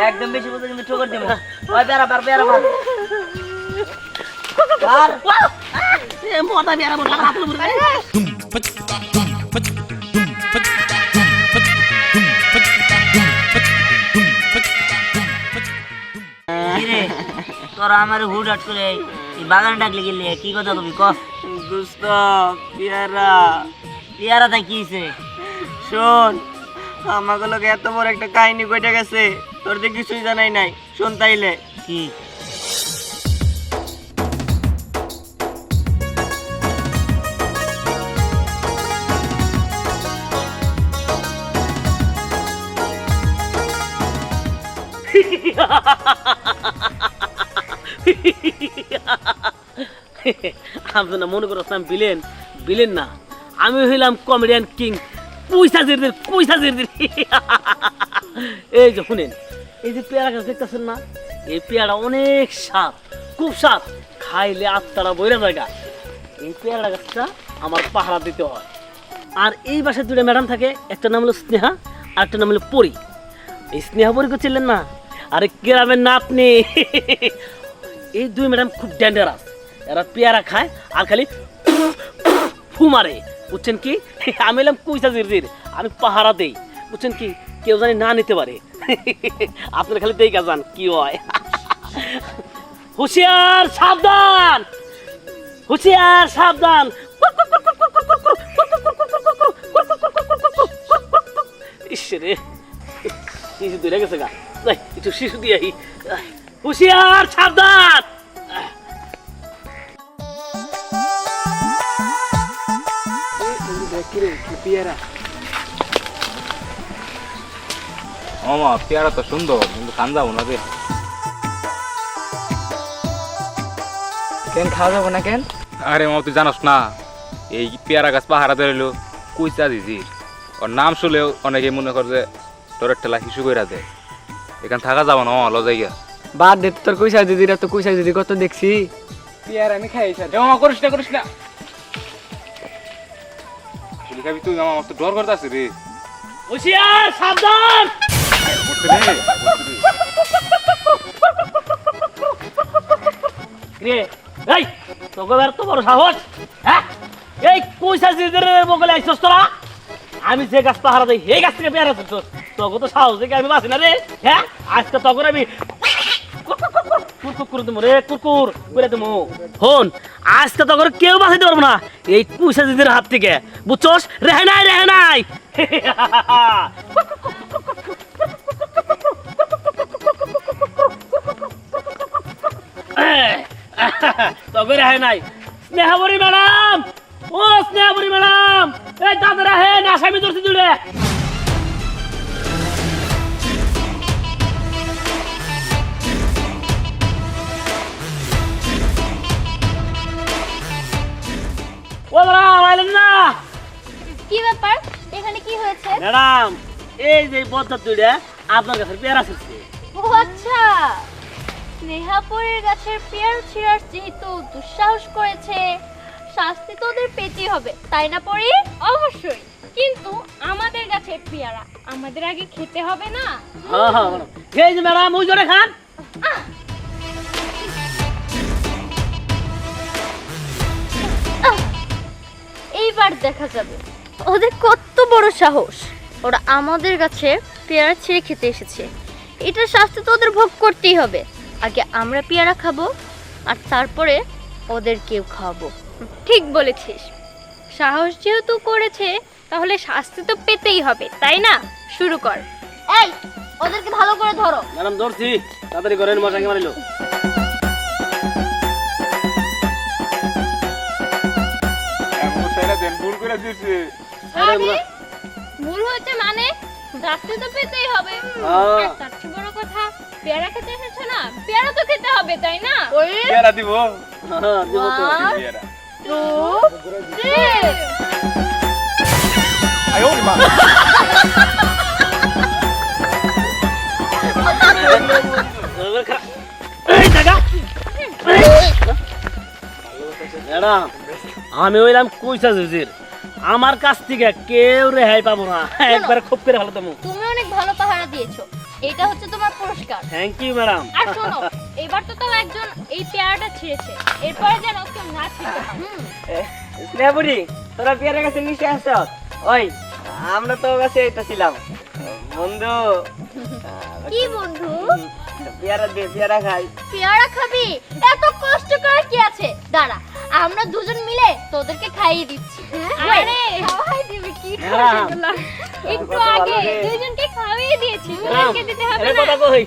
একদম বেশি বলতে কিন্তু ঠোকর দেবো। ওই বেড়া পার বেড়া পার মোটা বেড়া মোটা হাত উপরে তোরা আমার হুট হাট করে বাগান ডাকলে গেলে কি কথা কবি ক দোস্ত পেয়ারা পেয়ারা তাই কি হয়েছে? শোন আমাকে লোক এত বড় একটা কাহিনী কইটা গেছে তোর তো কিছুই জানাই নাই শোন তাইলে কি আপনার মনে করো আমি বিলেন বিলেন না, আমি হইলাম কমেডিয়ান কিং পয়সা জেরদের পয়সা জেরদের। এই যে শুনেন, এই যে পেয়ারা গাছ দেখতেছেন না, এই পেয়ারা অনেক স্বাদ, খুব স্বাদ, খাইলে আত্মারা বইরা জায়গা। এই পেয়ারা গাছটা আমার পাহারা দিতে হয়। আর এই বাসায় দুটো ম্যাডাম থাকে, একটা নাম হলো স্নেহা আর একটা নাম হলো পরি। এই স্নেহা পরি করছিলেন না, আরে গ্রামের না আপনি। এই দুই ম্যাডাম খুব ডেঞ্জারাস, এরা পেয়ারা খায় আর খালি ফু মারে, বুঝছেন কি? আমি এলাম কুইসা জিরজির, আমি পাহারা দেই, বুঝছেন কি? কেউ জানি না নিতে পারে। আপনারা খালি দেখা যান কি হয়। হুঁশিয়ার সাবধান, হুঁশিয়ার সাবধান। ইসরে শিশু ধরে গেছে গা, একটু শিশু দিয়ে হুঁশিয়ার সাবধান। মামা পেয়ারা তো সুন্দর কিন্তু খান যাবো না রে। কেন খাওয়া যাবো না কেন? আরে মামা তুই জানোস না, এই পেয়ারা গাছ পাহারা ধরিল কুইচা দিজি, ওর নাম শুনলেও অনেকে মনে করে যে তোর ঠেলা হিসু করে দেয়। এখানে থাকা যাবো না মামা, লজাইয়া বাদ দে তোর কইসা দিদিরা তো কইসা দিদি কত দেখছি। পেয়ারা আমি খাইছি মামা, করিস না করিস না। আসলে খাবি তুই মামা, আমার তো ডর করতে আছে রে। হুঁশিয়ার সাবধান। রে এই তোকে এত বড় সাহস, হ্যাঁ? এই পয়সা জিদের বগলে আইছস তোরা? আমি যে গাছ পাহারা দেই এই গাছ থেকে পেয়ারা ধরছস, তোকে তো সাহস দেখে আমি বাঁচি না রে। হ্যাঁ, আজকে তখন আমি কুরকুর দেবো রে, কুরকুর করে দেবো। হন, আজকে তখন কেউ বাঁচাইতে পারবো না এই পয়সা জিদের হাত থেকে, বুঝছস? রেহে নাই রেহে নাই। তবে রেহে নাই। স্নেহাবরী ম্যাডাম, ও স্নেহাবরী ম্যাডাম, এই দাদা রেহে না, আসামি ধরছি জুড়ে। ও ম্যাডাম আইলেন না? কি ব্যাপার, এখানে কি হয়েছে? ম্যাডাম এই যে পদ্মা তুইটা আপনার কাছে পেয়ারা ছিঁড়ছে। ও আচ্ছা, স্নেহাপুরের গাছের পেয়ারা ছিঁড়ার যেহেতু দুঃসাহস করেছে, শাস্তি তো ওদের পেতেই হবে, তাই না পরি? অবশ্যই, কিন্তু আমাদের গাছের পেয়ারা আমাদের আগে খেতে হবে না? হ্যাঁ হ্যাঁ ম্যাডাম, এই যে ম্যাডাম ওই জোরে খান। এইবার দেখা যাবে ওদের কত বড় সাহস, ওরা আমাদের গাছে পেয়ারা ছিঁড়ে খেতে এসেছে। এটার শাস্তি তো ওদের ভোগ করতেই হবে। আগে আমরা পেয়ারা খাবো আর তারপরে ওদেরকেও খাওয়াবো। ঠিক বলেছিস, সাহস যেহেতু করেছে তাহলে শাস্তি তো পেতেই হবে, তাই না? শুরু কর। এই ওদেরকে ভালো করে ধরো। ম্যাডাম ধরছি, তাড়াতাড়ি করেন, মশাকে মারিলো। ভুল করে দিয়েছে। ভুল হয়েছে মানে শাস্তি তো পেতেই হবে। তার চেয়ে বড় কথা, পেয়ারা খেতে এসেছো না, পেয়ারা তো খেতে হবে, তাই না? পেয়ারা দিব। হ্যাঁ দেবো তো। পেয়ারা 2 3 আয় ওরে মা। এই জায়গা ম্যাডাম, আমি হইলাম কুইসা জিজির, আমার কাছ থেকে কেউ রেহাই পাবো না, একবার খুব করে ভালো তুমি। তুমি অনেক ভালো পাহারা দিয়েছো, এটা হচ্ছে তোমার পুরস্কার। Thank you madam. আর শোনো, এবার তো তাও একজন এই পেয়ারাটা ছিঁড়েছে, এরপরে যেন কেউ না ছিঁড়তে পারে। স্নেহাপুরি, তোরা পেয়ারা গাছে নিচে আসছ? ওই আমরা তো গাছে এইটাছিলাম বন্ধু। কি বন্ধু? পেয়ারা দে, পেয়ারা খাই। পেয়ারা খাবি? এত কষ্ট করে কি আছে, দাঁড়া আমরা দুজন মিলে তোদেরকে খাইয়ে দিচ্ছি। আরে খাওয়াই দিবি কি খাওয়াইগুলো? একটু আগে দুইজনকে খাওয়িয়ে দিয়েছি, তোদেরকে দিতে হবে আরে না? কথা কই,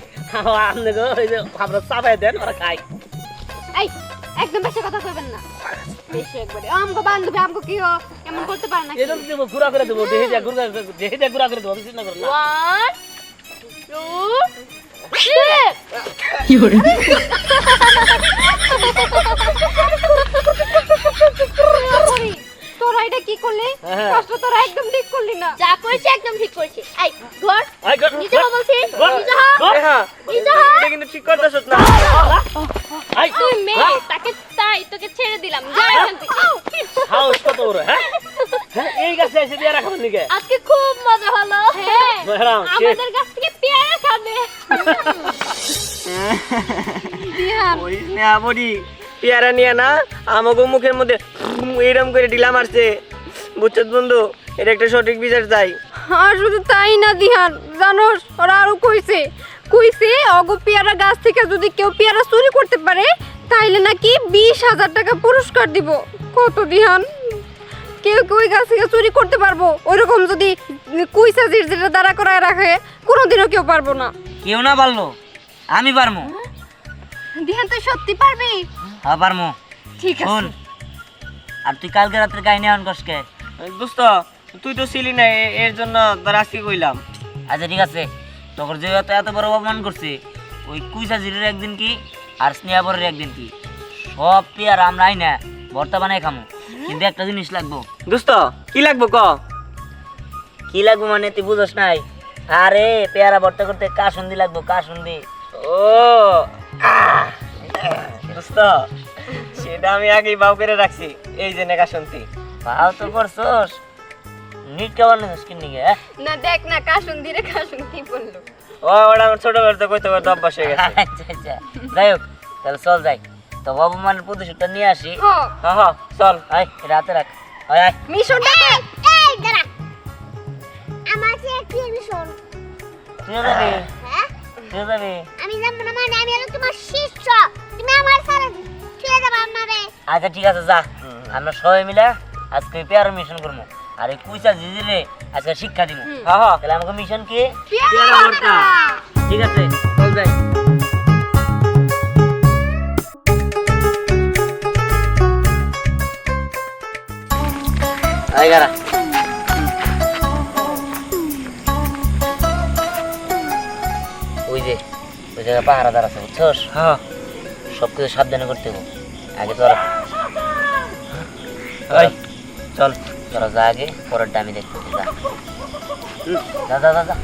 আপনি গো ওই যে আমরা চাপাই দেন, ওরা খাই। এই একদম বেশি কথা কইবেন না, বেশি একবারে আমগো বান্ধবী আমগো কি এমন করতে পারে না। এরকম দেবো, ঘুরা করে দেবো, দেহে যা ঘুরা করে দেবো, চিন্তা করো না। 1 2 3 তোরা এটা কি করলি? হ্যাঁ। কাজটা তোরা একদম ঠিক করলি না। যা করেছি একদম ঠিক করেছি। এই ঘর আই গো, নিচে হো বলছি, ঘর, নিচে হো, ঘর। হ্যাঁ, নিচে হো। এটা কিন্তু ঠিক করতেছ না। আই তুই মেয়ে, তাকে তাই তোকে ছেড়ে দিলাম, যা এখান থেকে। হাউস কত বড়, হ্যাঁ? হ্যাঁ, এই গাছে এসে পেয়ারা খাবেন নাকি? আজকে খুব মজা হলো। হ্যাঁ, ম্যাডাম, আমাদের কাছ থেকে পেয়ারা খাবে। ওই স্নেহাপুরি পেয়ারা নিয়ে না আমাকে মুখের মধ্যে এইরকম করে ঢিলা মারছে, বুঝছো বন্ধু? এটা একটা সঠিক বিচার চাই। আর শুধু তাই না দিহান, জানোস ওরা আরো কইছে অগো পেয়ারা গাছ থেকে যদি কেউ পেয়ারা চুরি করতে পারে তাইলে নাকি 20,000 টাকা পুরস্কার দিব। কত দিহান, কেউ কেউ ওই গাছ থেকে চুরি করতে পারবো? ওইরকম যদি কুইসা যেটা দাঁড়া করায় রাখে কোনোদিনও কেউ পারবো না। কেউ না পারলো, আমি পারমু। দিহান তুই সত্যি পারবি? হ্যাঁ পারমু। ঠিক আছে। শোন, আর তুই কালকে রাত্রে কাহিনী আন কসকে। দোস্ত তুই তো ছিলি না, এর জন্য তোর আজকে কইলাম। আচ্ছা ঠিক আছে, তোর যে এত বড় অপমান করছে, ওই কুইসা জিরের একদিন কি আর স্নেহাবরের একদিন কি, সব পেয়ার আমরা আই না ভর্তা বানাই খামু। কিন্তু একটা জিনিস লাগবো। দোস্ত কি লাগবো ক? কি লাগবো মানে তুই বুঝস নাই? আরে পেয়ারা ভর্তা করতে কাসুন্দি লাগবো, কাসুন্দি। ও দোস্ত, সেটা আমি আগেই বাউ করে রাখছি, এই যে নেকা শুনতি। ভাও তো করছস, নিট খাবার নিস কিনি গে? না দেখ না কাশুন দিরে কাশুন কি বললো। ও ওটা আমার ছোট করতে কইতে কইতে অভ্যাস হয়ে গেছে। আচ্ছা আচ্ছা, যাই হোক তাহলে চল যাই, তো অপমানের প্রতিশোধটা নিয়ে আসি। হ্যাঁ হ্যাঁ চল। আয় রাতে রাখ, আয় আয়। মিশনটা এই দাঁড়া, আমার যে কি মিশন? তুইও যাবি? হ্যাঁ, তুইও যাবি? আমি যাব না, মানে আমি হলো তোমার শিষ্য, তুমি আমার সাথে ছেড়ে দাও আমারে। আচ্ছা ঠিক আছে যা, আমরা সবাই মিলে আজকে পেয়ারা মিশন করবো, আর এই কুইসা জিজিরে আজকে শিক্ষা দিব। হ্যাঁ হ্যাঁ তাহলে আমাকে মিশন কি? পেয়ারা ভর্তা। ঠিক আছে চল যাই। আয় গারা, ওই যে ওই জায়গায় পাহারাদার আছে বুঝছস? হ্যাঁ সব কিছু সাবধানে করতে হবে। আগে তোরা ওই চল। তোরা যা, আগে পরেরটা আমি দেখতে যা। যা যা যা যা।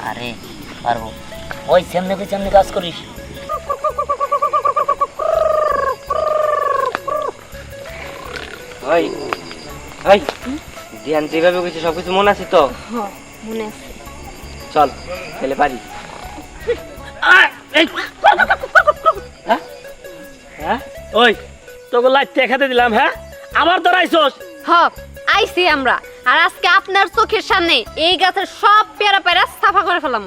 আরে পারবো, ওই সামনে কাজ করিস। ওই ওই ধ্যান যেভাবে কইছে সবকিছু মনে আছে তো? মনে আছে। চল তাহলে পারি। হ্যাঁ, ওই তোকে লাইট দেখাতে দিলাম, হ্যাঁ আবার তোর আইসোস। হ আইছি আমরা, আর আজকে আপনার চোখের সামনে এই গাছের সব পেয়ারা পেয়ারা সাফা করে ফেলাম।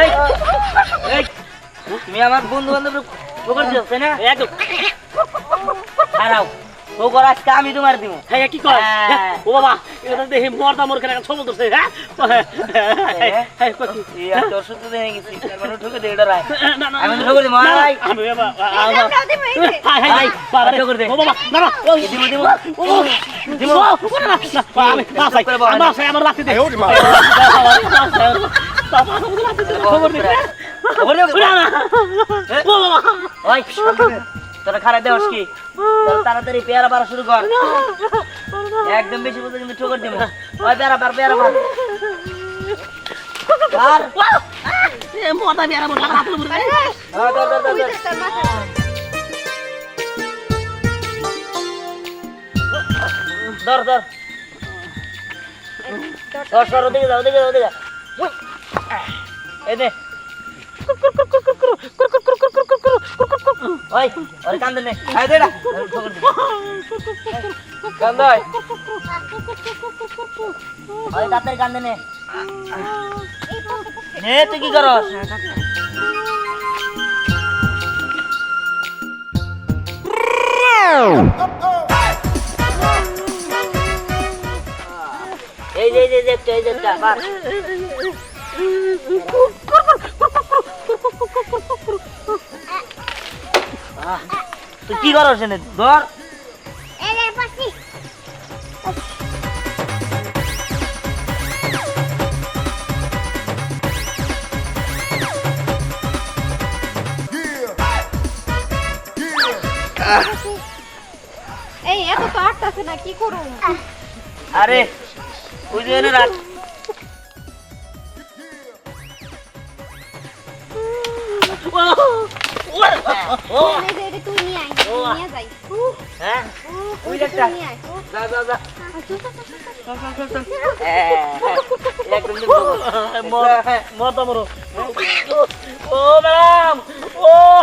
এই এই তুমি আমার বন্ধু বান্ধব প্রকার দিও তাই না? একদম হারাও তো কর, আজকে আমি তোমার দিব। হ্যাঁ কি কয়? হ্যাঁ। ও বাবা, এটা দেখি মর্দা মোর কেন ছবল ধরছে, হ্যাঁ হ্যাঁ কত এই তোর সূত্র দেখে গেছি, তারপর ঠকে দে এটা রাই। না না আমি তো ঠকে দিই, মার রাই। আমি বাবা হাই হাই বাবা ঠকে দে। ও বাবা না না ও দিব দিব ও দিব আমি বাসাই আমার লাঠি দে বাবা খবর দে খবর দে। না না ও বাবা ওই তোরা খারাপ দেওয়াস কি তোরা তাড়াতাড়ি পেয়ারা পারা শুরু কর একদম বেশি বলতে কিন্তু ঠোকর দিব ওই পেয়ারা পার পার মোটা পেয়ারা মোটা হাত ধরে ধর ধর ধর সর ওদিকে যাও এই নে ওই ওরে কান্দে নে আয় দেড়া ঠোকর দিব কান্দাই ওই তাড়াতাড়ি কান্দে নে নে তুই কি করস এই যে পার তুই কি করস এনে ধর এই এত তো আটটাছে না, কি করুম? আরে ওই যে এনে রাখ এই যে এটা তুই নিয়ে আয়, নিয়ে যাই। হ্যাঁ ওই একটা নিয়ে আয়। যা একদম মোটা মরো ও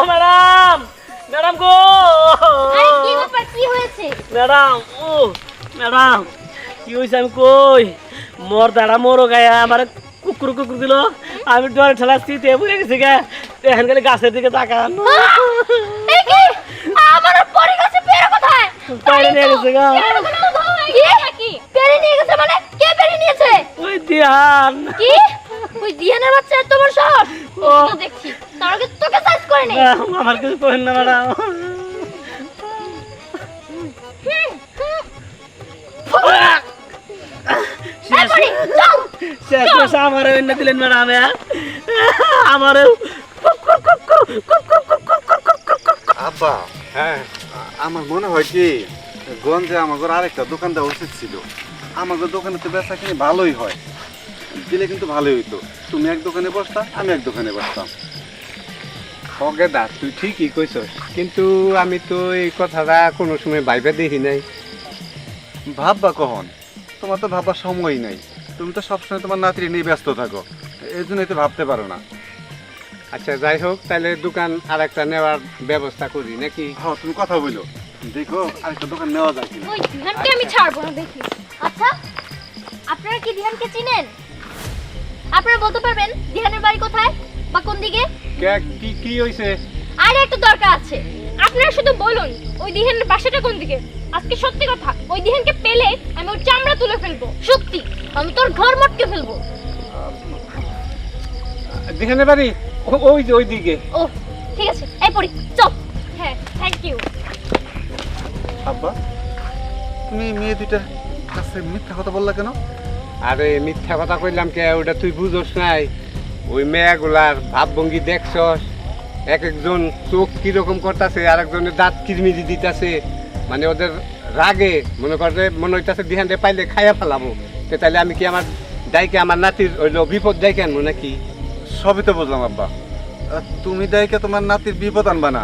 ম্যাডাম গো আরে কি ব্যাপার, কি হয়েছে? ম্যাডাম কি হয়েছে আমি কই মোর দাঁড়া মোরো গায়ে আমার কুকুর দিল আমি ডরে ঠেলাচ্ছি তে বুঝে গেছি গা এখন খালি গাছের দিকে তাকান এই কি আমার পরে গেছে পেয়ারা কোথায়? বাইরে নিয়ে গেছে গা কি পেয়ারা নিয়ে গেছে মানে কে পেয়ারা নিয়েছে? ওই দিহান কি ওই দিহানের বাচ্চা এত বড় সাহস? ও দেখছি তার আগে তোকে সাইজ করে নে। আমার কিছু করেন না ম্যাডাম শেষ আমার অন্য দিলেন ম্যাডাম আমার আব্বা হ্যাঁ আমার মনে হয় কি গঞ্জে আমাদের আরেকটা দোকান দেওয়া উচিত ছিল। আমাদের দোকানে তো বেচা কিনে ভালোই হয়, দিলে কিন্তু ভালোই হইতো। তুমি এক দোকানে বসতা, আমি এক দোকানে বসতাম। অগেদা তুই ঠিকই কইছস, কিন্তু আমি তো এই কথাটা কোনো সময় ভাইবা দেখি নাই। ভাববা কখন? তোমার তো ভাববার সময়ই নাই। তুমি তো সবসময় তোমার নাতির নিয়ে ব্যস্ত থাকো, এই জন্যই তো ভাবতে পারো না। আচ্ছা যাই হোক, তাহলে দোকান আর একটা নেওয়ার ব্যবস্থা করি নাকি? হ্যাঁ তুমি কথা বলো, দেখো আরেকটা দোকান নেওয়া যায় কিনা। ওই দিহানকে আমি ছাড়বো না, দেখি। আচ্ছা আপনারা কি দিহানকে চিনেন? আপনারা বলতে পারবেন দিহানের বাড়ি কোথায় বা কোন দিকে? কি কি হইছে? আর একটা দরকার আছে, আপনারা শুধু বলুন ওই দিহানের বাসাটা কোন দিকে। আজকে সত্যি কথা, ওই দিহানকে পেলে আমি ওর চামড়া তুলে ফেলবো। সত্যি আমি তোর ঘর মটকে ফেলবো। যেখানে বাড়ি ওই যে ওই দিকে। ও ঠিক আছে, এই পড়ি চল। হ্যাঁ থ্যাংক ইউ। আব্বা তুমি মেয়ে দুইটার কাছে মিথ্যা কথা বললা কেন? আরে মিথ্যা কথা কইলাম কে, ওটা তুই বুঝোস নাই? ওই মেয়েগুলার ভাবভঙ্গি দেখছস, এক একজন চোখ কিরকম করতেছে, আর একজনের দাঁত কিরমিরি দিতেছে। মানে ওদের রাগে মনে হইতেছে দিহান পাইলে খাইয়া ফেলাবো। তাহলে আমি কি আমার দায়কে আমার নাতির হইলো বিপদ দায়কে আনবো নাকি? সবই তো বুঝলাম আব্বা, তুমি দায়কে তোমার নাতির বিপদ আনবা না।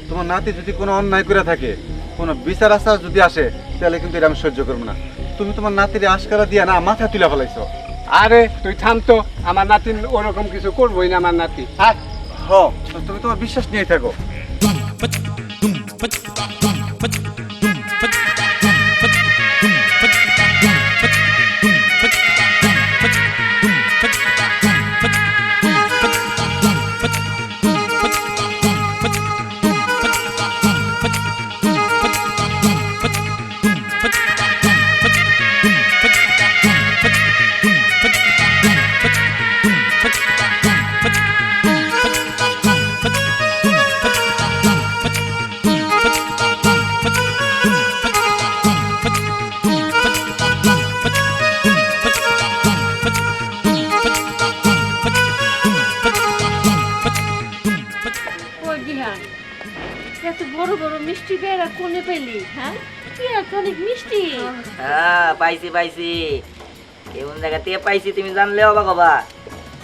তোমার নাতি যদি কোনো অন্যায় করে থাকে, কোনো বিচার আচার যদি আসে, তাহলে কিন্তু এটা আমি সহ্য করবো না। তুমি তোমার নাতির আশকারা দিয়া না মাথা তুলে ফেলাইছো। আরে তুই থাম তো, আমার নাতি ওরকম কিছু করবোই না। আমার নাতি হাত তুমি তোমার বিশ্বাস নিয়ে থাকো। পেয়ারা কোনে পেলি হ্যাঁ পেয়ারা তো অনেক মিষ্টি হ্যাঁ পাইছি এমন জায়গা থেকে পাইছি তুমি জানলে অবাক হবা।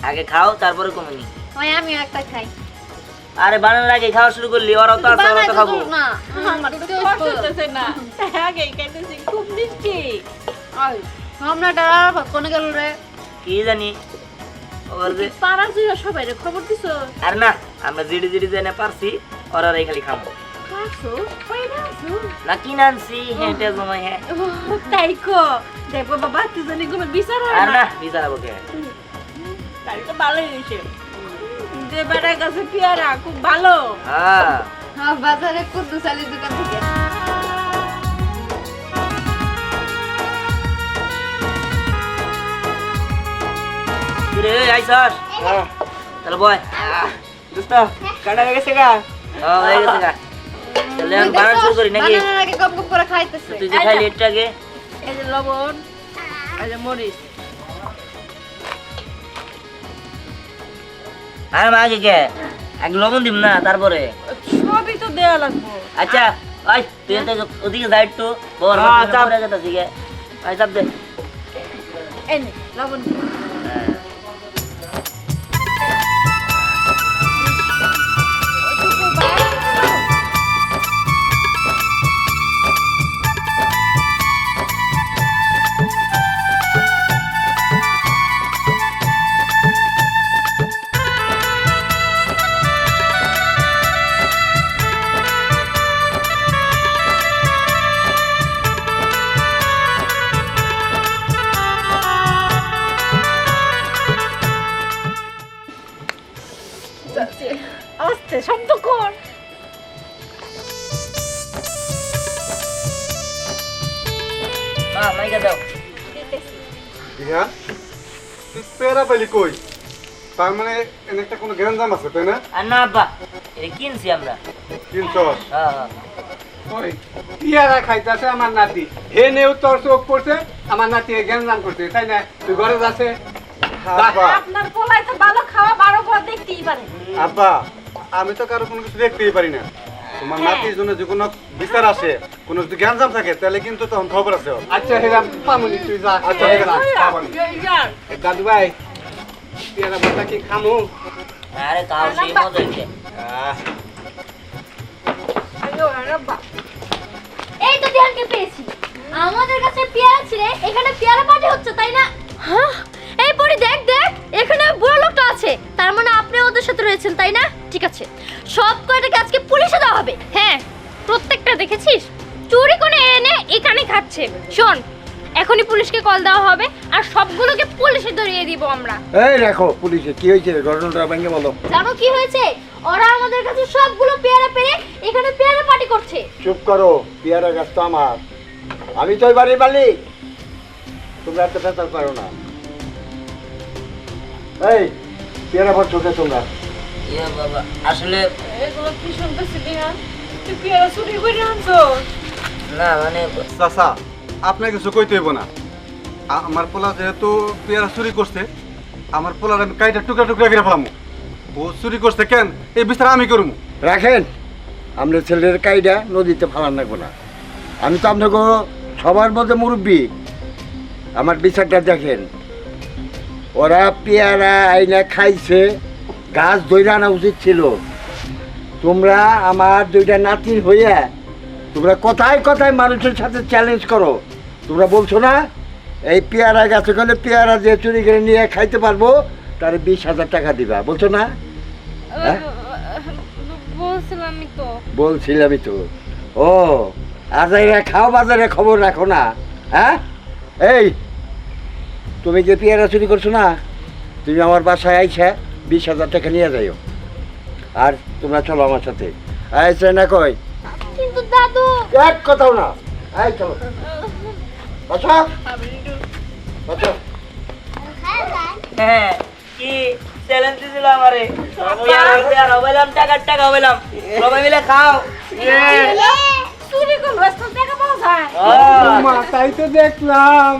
আগে খাও তারপরে কমেনি। ওই আমি একটা খাই। আরে বানানোর আগে খাওয়া শুরু করলি, ওরাও তো আছে, ওরাও তো খাবো। না আমার তো কষ্ট হচ্ছে না আগে খাইতেছি খুব মিষ্টি ওই আমরা ডালার কোনে গেল রে? কি জানি ওর যে পাড়ার জুড়ে সবাই খবর দিছো আর না আমরা জিডি জেনে পারছি, ওরাই খালি খাবো। কাছো কইরা আছো না কি নানছি হেঁটে জমাই হ্যাঁ। তাই কো দেখো বাবা তুই জানি ঘুমে বিচার হয় আর না না বিচারাবো কে? তাই তো ভালোই হয়েছে যে বেটার কাছে পেয়ারা খুব ভালো হ্যাঁ হ্যাঁ বাজারে কুদ্দুস আলীর দোকান থেকে। কিরে আইসাস? তাহলে বয়। দোস্ত কাটা হয়ে গেছে গা? হয়ে গেছে গা। তাহলে আমি বানান শুরু করি নাকি? বানানোর আগে গপ গপ করে খাইতেছে। তুই যে খাইলি একটু আগে। এই যে লবণ এই যে মরিচ আর আগে কে আগে লবণ দিব না তারপরে? সবই তো দেয়া লাগবে আচ্ছা আই তুই ওদিকে যাই একটু বড় চাপ। পড়ে গেছে দিকে আই চাপ দে। এই নে লবণ আস্তে শব্দ কর মা মাইকা দাও। দিহা তুই পেয়ারা পাইলি কই? তার মানে এনে একটা কোনো গ্যাঞ্জাম আছে তাই না? আর না আব্বা এটা কিনছি আমরা। কিনছস? হ্যাঁ হ্যাঁ ওই পেয়ারা খাইতেছে আমার নাতি, হে নেও তোর চোখ পড়ছে, আমার নাতি গ্যাঞ্জাম করছে, তাই না? তুই ঘরে যাচ্ছে আব্বা আপনার পোলাই তো ভালো খাওয়া বারো বার দেখতেই পারে আব্বা আমি তো কারো কোনো কিছু দেখতেই পারি না। তোমার নাতির জন্য যে কোনো বিচার আসে, কোনো যদি গ্যাঞ্জাম থাকে তাহলে কিন্তু তখন খবর আছে ওর। আচ্ছা হেরাম পামনি তুই যা। আচ্ছা ঠিক আছে পাবানি। এ দাদু ভাই পেয়ারা বাটা কি খামু? আরে খাও সেই মজা হইছে। এই তো ধ্যানকে পেয়েছি। আমাদের কাছে পেয়ারা ছিল, এখানে পেয়ারা পার্টি হচ্ছে তাই না? হ্যাঁ এই পরি দেখ দেখ এখানে বুড়ো লোকটা আছে, তার মানে আপনি ওদের সাথে রয়েছেন তাই না? ঠিক আছে সব কয়টাকে আজকে পুলিশে দেওয়া হবে। হ্যাঁ প্রত্যেকটা দেখেছিস চুরি করে এনে এখানে খাচ্ছে। শোন এখনই পুলিশকে কল দেওয়া হবে আর সবগুলোকে পুলিশে ধরিয়ে দিব আমরা। এই দেখো পুলিশে কি হয়েছে ঘটনাটা ভেঙে বলো। জানো কি হয়েছে? ওরা আমাদের কাছে সবগুলো পেয়ারা পেরে এখানে পেয়ারা পার্টি করছে। চুপ করো, পেয়ারা গাছ তো আমার, আমি তো ওই বাড়ির মালিক, তোমরা এত ফেসাল পারো না। এই পেয়ারা ভর চোখে তোমরা ইয়ে বাবা আসলে এগুলো কি শুনতেছি দিহান তুই পেয়ারা চুরি করে আনছো না মানে চাচা আপনাকে কিছু কইতে হইব না। আমার পোলা যেহেতু পেয়ারা চুরি করছে, আমার পোলার আমি কাইটা টুকরা টুকরা করে ফেলামু। ও চুরি করছে কেন এই বিচার আমি করবো। রাখেন, আমরা ছেলের কাইডা নদীতে ফালান রাখবো না। আমি তো আপনাকে সবার মধ্যে মুরব্বী, আমার বিচারটা দেখেন। ওরা পেয়ারা আইনা খাইছে, গাছ দইরা আনা উচিত ছিল। তোমরা আমার দুইটা নাতির হইয়া তোমরা কথায় কথায় মানুষের সাথে চ্যালেঞ্জ করো। তোমরা বলছো না এই পেয়ারা গাছে গেলে পেয়ারা যে চুরি করে নিয়ে খাইতে পারবো তার 20,000 টাকা দিবা, বলছো না? হ্যাঁ বলছিলামই তো বলছিলামই তো। ও আজাইরা খাও, বাজারে খবর রাখো না। হ্যাঁ এই তুমি যে পেয়ারা চুরি করছো না, তুমি আমার বাসায় আইসা 20,000 টাকা নিয়ে যাইও। আর তোমরা চলো আমার সাথে। আইসে না কই কিন্তু দাদু এক কথাও না। এই চলো বাসা বাসা। হ্যাঁ কি চ্যালেঞ্জ দিছিল আমারে পেয়ারা হইলাম টাকা হইলাম সবাই মিলে খাও। চুরি করলো টাকা পাওয়া যায় হ্যাঁ। মাথায় তো দেখলাম